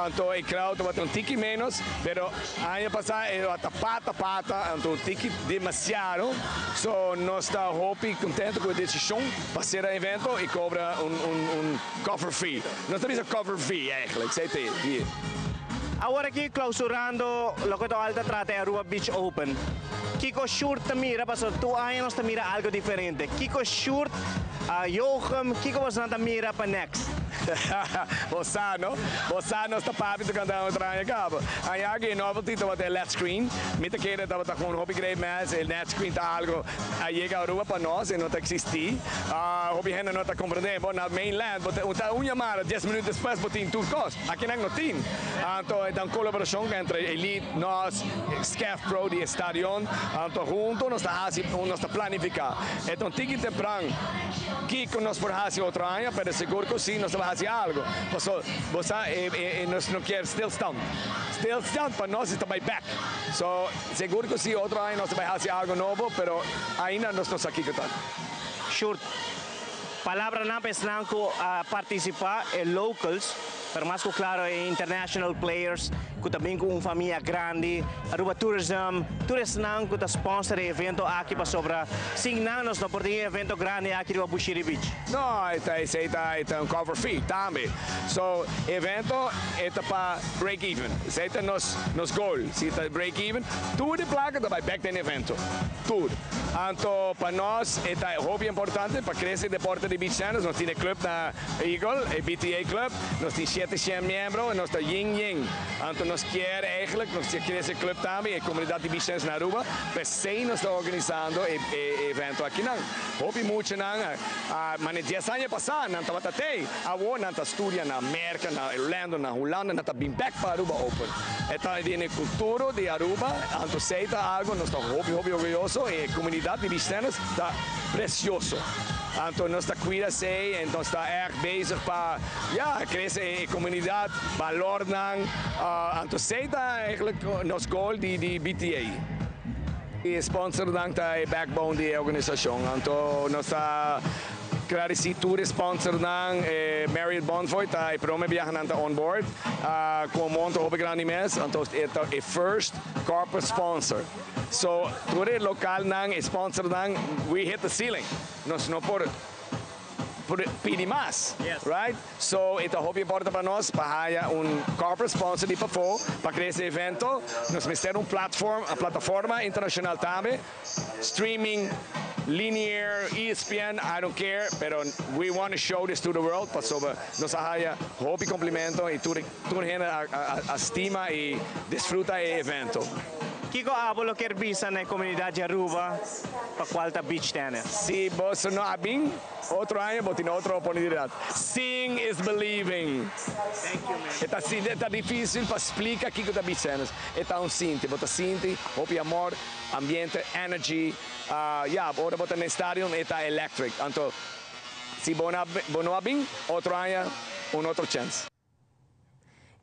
Então a crowd estava tiki menos, pero ano passado estava pata, então tiki demasiado. So nós estamos contente com a decisão para ser um evento e cobra cover fee. Nós temos a cover fee, eigenlijk, sei te. Agora aqui, clausurando o que alta trata é Aruba Beach Open. Kiko Sjoerd te mira, mas tu anos te mira algo diferente. Kiko Sjoerd, Joachim, Kiko was na te mira para next. Bossano está papi cantando outra cabo. Aí aqui novelty estava até let screen. Mita que ele estava com hobby great match, el net screen tá algo aí chega a Aruba para nós e não tá existir. Hobby renda não tá compreendendo na mainland, tá chamada 10 minutos depois botin tudo cost. Aqui não tem. Então é uma colaboração entre Elite, nós, Scaf Pro de Estadion, então junto nós está planificar. Então tiki temprano que nós por fazer outro ano, para seguro que sim nós vamos fazer algo. Você nós não quer still stand para nós está by back. So seguro que sim outro ano nós vamos fazer algo novo, pero ainda nós estamos aqui que tá. Sjoerd, palavra não pensando participar é locals. Pero mais claro, é international players, que também com uma família grande, Aruba Tourism não que sponsor evento aqui para sobra 5 anos não pode evento grande aqui no Bushiri Beach. Não, é um cover fee também. So, evento é para break even. Esse é nos goal. Se é break even, tudo de placa vai back no evento. Tudo. Então, para nós é hobby importante para crescer o deporte de beach tennis. Nós temos clube na Eagle, a BTA Club, nós temos 700 membros e nós estamos Ying. Então, nós queremos crescer o clube também, a comunidade de beach tennis na Aruba, para sim nós estamos organizando o evento aqui. Hobby muito, mas 10 anos passados, não estava até, agora não está estudando na América, na Irlanda, na Holanda, não está bem back para Aruba Open. Então, a cultura de Aruba, então, aceita algo, nós estamos hobby orgulhoso e a comunidade de beach tennis está precioso. Então, nós estamos cuidando, então está bezig para crescer a comunidade, valornan, então aceita eigenlijk nos goal de BTA. E sponsor dan tá backbone da organização. Então nós está Claro, si tú eres sponsor ng Marriott Bonvoy, tayo prome biyahan nanta on board. Kung monto hobi grande mes, entonces ito a first corporate sponsor. So, tú eres local sponsor we hit the ceiling. Nos no por pedir más, right? So, ito hobi importa para nós, para corporate sponsor de PAFO, para criar esse evento. Nós mister plataforma internacional também, streaming, linear, ESPN, I don't care, pero we want to show this to the world, para sobre nos haya hobi complemento e tudo a estima e desfruta o evento. Kiko abolo kerbisa na comunidade de Aruba para qualta beach tennis. Si vos no abing, otro año vos tienes otra oportunidad. Seeing is believing. Thank you, man. Está difícil para explicar Kiko da beach tennis. Está sinti, vos sinti, hopi amor, ambiente, energy. Ahora vos en el estadio, está electric. Entonces, si vos no abing, otro año, otro chance.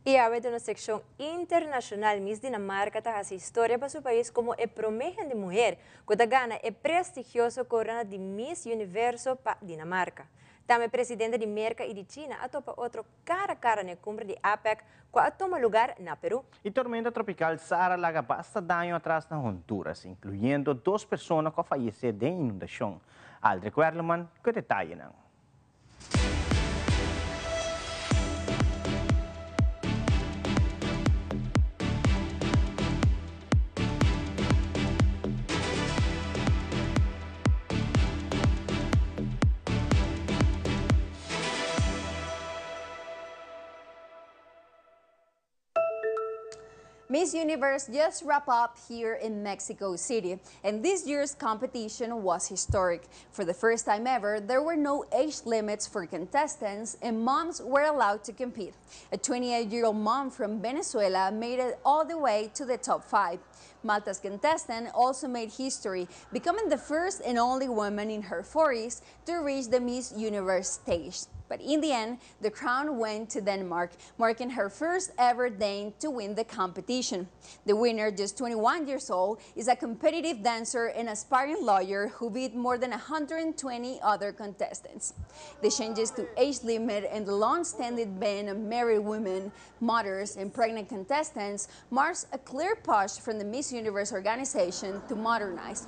E a na secção internacional Miss Dinamarca traz a história para seu país como é promeja de mulher, que gana é prestigioso corona de Miss Universo para Dinamarca. Também presidente de Merca e de China atopa outro cara a cara na cumbre de APEC, que toma lugar na Peru. E tormenta tropical Sara laga basta daño atrás na Honduras, incluyendo 2 pessoas que faleceram de inundação. Aldrich Werleman, que detalhe não. Miss Universe just wrapped up here in Mexico City, and this year's competition was historic. For the first time ever, there were no age limits for contestants, and moms were allowed to compete. A 28-year-old mom from Venezuela made it all the way to the top 5. Malta's contestant also made history, becoming the first and only woman in her 40s to reach the Miss Universe stage. But in the end, the crown went to Denmark, marking her first ever Dane to win the competition. The winner, just 21 years old, is a competitive dancer and aspiring lawyer who beat more than 120 other contestants. The changes to age limit and the long-standing ban on married women, mothers, and pregnant contestants marks a clear push from the Miss Universe organization to modernize.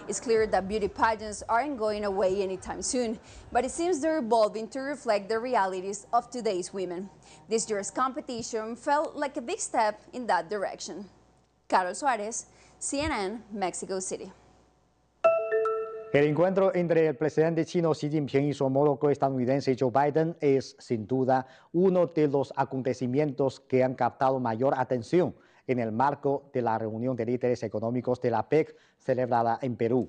It's clear that beauty pageants aren't going away anytime soon, but it seems they're evolving to reflect the realities of today's women. This year's competition felt like a big step in that direction. Carol Suárez, CNN, Mexico City. El encuentro entre el presidente chino Xi Jinping y su homólogo estadounidense Joe Biden es, sin duda, uno de los acontecimientos que han captado mayor atención en el marco de la reunión de líderes económicos de la APEC celebrada en Perú.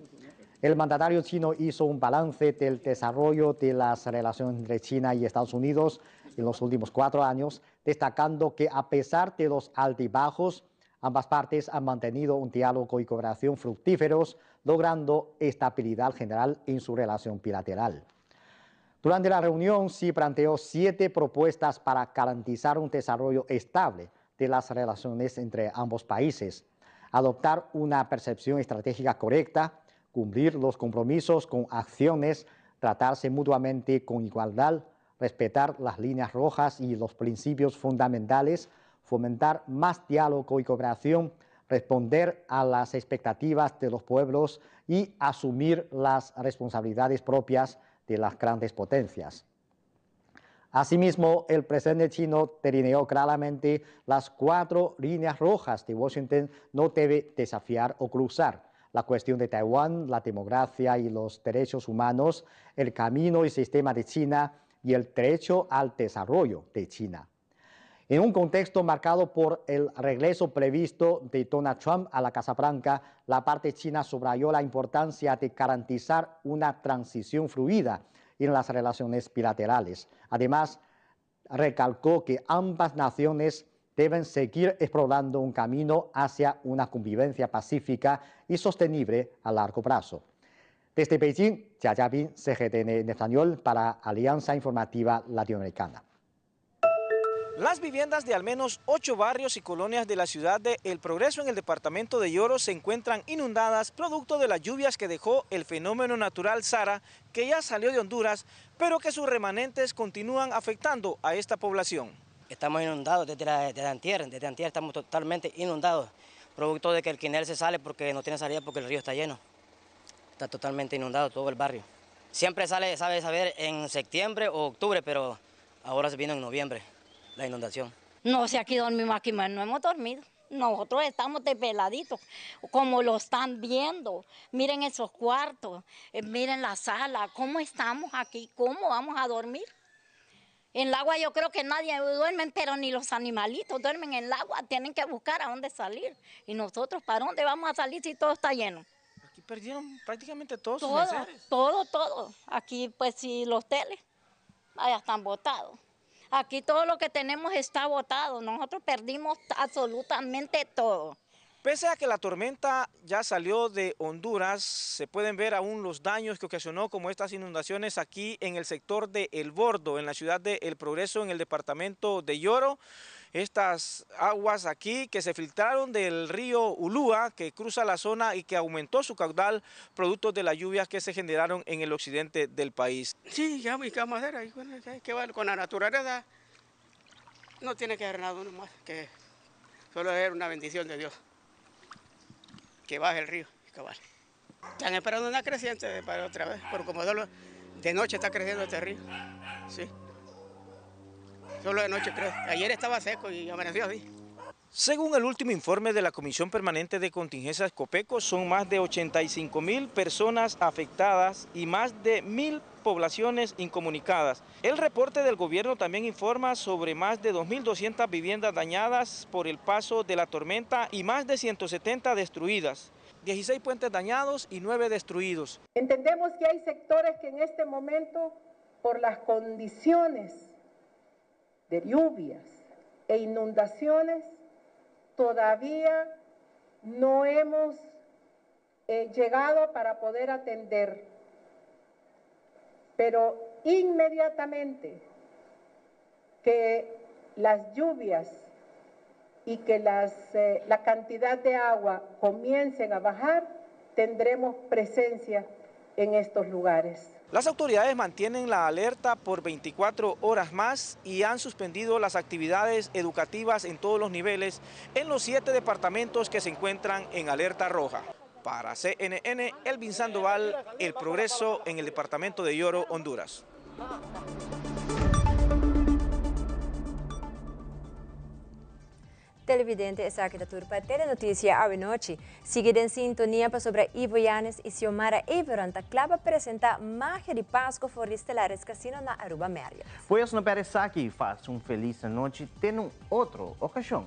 El mandatario chino hizo un balance del desarrollo de las relaciones entre China y Estados Unidos en los últimos 4 años, destacando que a pesar de los altibajos, ambas partes han mantenido un diálogo y cooperación fructíferos, logrando estabilidad general en su relación bilateral. Durante la reunión, Xi planteó 7 propuestas para garantizar un desarrollo estable de las relaciones entre ambos países: adoptar una percepción estratégica correcta, cumplir los compromisos con acciones, tratarse mutuamente con igualdad, respetar las líneas rojas y los principios fundamentales, fomentar más diálogo y cooperación, responder a las expectativas de los pueblos y asumir las responsabilidades propias de las grandes potencias. Asimismo, el presidente chino delineó claramente las 4 líneas rojas que Washington no debe desafiar o cruzar: la cuestión de Taiwán, la democracia y los derechos humanos, el camino y sistema de China y el derecho al desarrollo de China. En un contexto marcado por el regreso previsto de Donald Trump a la Casa Blanca, la parte china subrayó la importancia de garantizar una transición fluida en las relaciones bilaterales. Además, recalcó que ambas naciones deben seguir explorando un camino hacia una convivencia pacífica y sostenible a largo plazo. Desde Beijing, Jia Jiabin, CGTN en español para Alianza Informativa Latinoamericana. Las viviendas de al menos 8 barrios y colonias de la ciudad de El Progreso en el departamento de Yoro se encuentran inundadas producto de las lluvias que dejó el fenómeno natural Sara, que ya salió de Honduras, pero que sus remanentes continúan afectando a esta población. Estamos inundados desde antier estamos totalmente inundados, producto de que el quinel se sale porque no tiene salida porque el río está lleno. Está totalmente inundado todo el barrio. Siempre sabe saber en septiembre o octubre, pero ahora se vino en noviembre la inundación. No sé, aquí dormimos, aquí no hemos dormido. Nosotros estamos desveladitos, como lo están viendo. Miren esos cuartos, miren la sala, cómo estamos aquí, cómo vamos a dormir. En el agua yo creo que nadie duerme, pero ni los animalitos duermen en el agua, tienen que buscar a dónde salir. Y nosotros, ¿para dónde vamos a salir si todo está lleno? Aquí perdieron prácticamente todos sus Todo, enseres. todo. Aquí pues si los teles, allá están botados. Aquí todo lo que tenemos está botado, nosotros perdimos absolutamente todo. Pese a que la tormenta ya salió de Honduras, se pueden ver aún los daños que ocasionó como estas inundaciones aquí en el sector de El Bordo, en la ciudad de El Progreso, en el departamento de Yoro. Estas aguas aquí que se filtraron del río Ulúa, que cruza la zona y que aumentó su caudal producto de las lluvias que se generaron en el occidente del país. Sí, ya ubicamos madera y bueno, que va con la naturaleza, no tiene que haber nada más, que solo es una bendición de Dios, que baje el río, cabal. Están esperando una creciente para otra vez, pero como solo de noche está creciendo este río, sí. Solo de noche creo. Ayer estaba seco y amaneció así. Según el último informe de la Comisión Permanente de Contingencias Copeco, son más de 85.000 personas afectadas y más de 1.000 poblaciones incomunicadas. El reporte del gobierno también informa sobre más de 2.200 viviendas dañadas por el paso de la tormenta y más de 170 destruidas. 16 puentes dañados y 9 destruidos. Entendemos que hay sectores que en este momento, por las condiciones de lluvias e inundaciones, todavía no hemos llegado para poder atender. Pero inmediatamente que las lluvias y que la cantidad de agua comiencen a bajar, tendremos presencia en estos lugares. Las autoridades mantienen la alerta por 24 horas más y han suspendido las actividades educativas en todos los niveles en los 7 departamentos que se encuentran en alerta roja. Para CNN, Elvin Sandoval, El Progreso en el departamento de Yoro, Honduras. Televidente, esa aqui da turpa Telenotícia à noite. Seguida em sintonia para sobre Ivo Yanes e Xiomara Everanta Clava apresenta Magia de Páscoa for Estelares Casino na Aruba Méria. Pues no pare aqui, faça feliz noite, tem outra ocasião.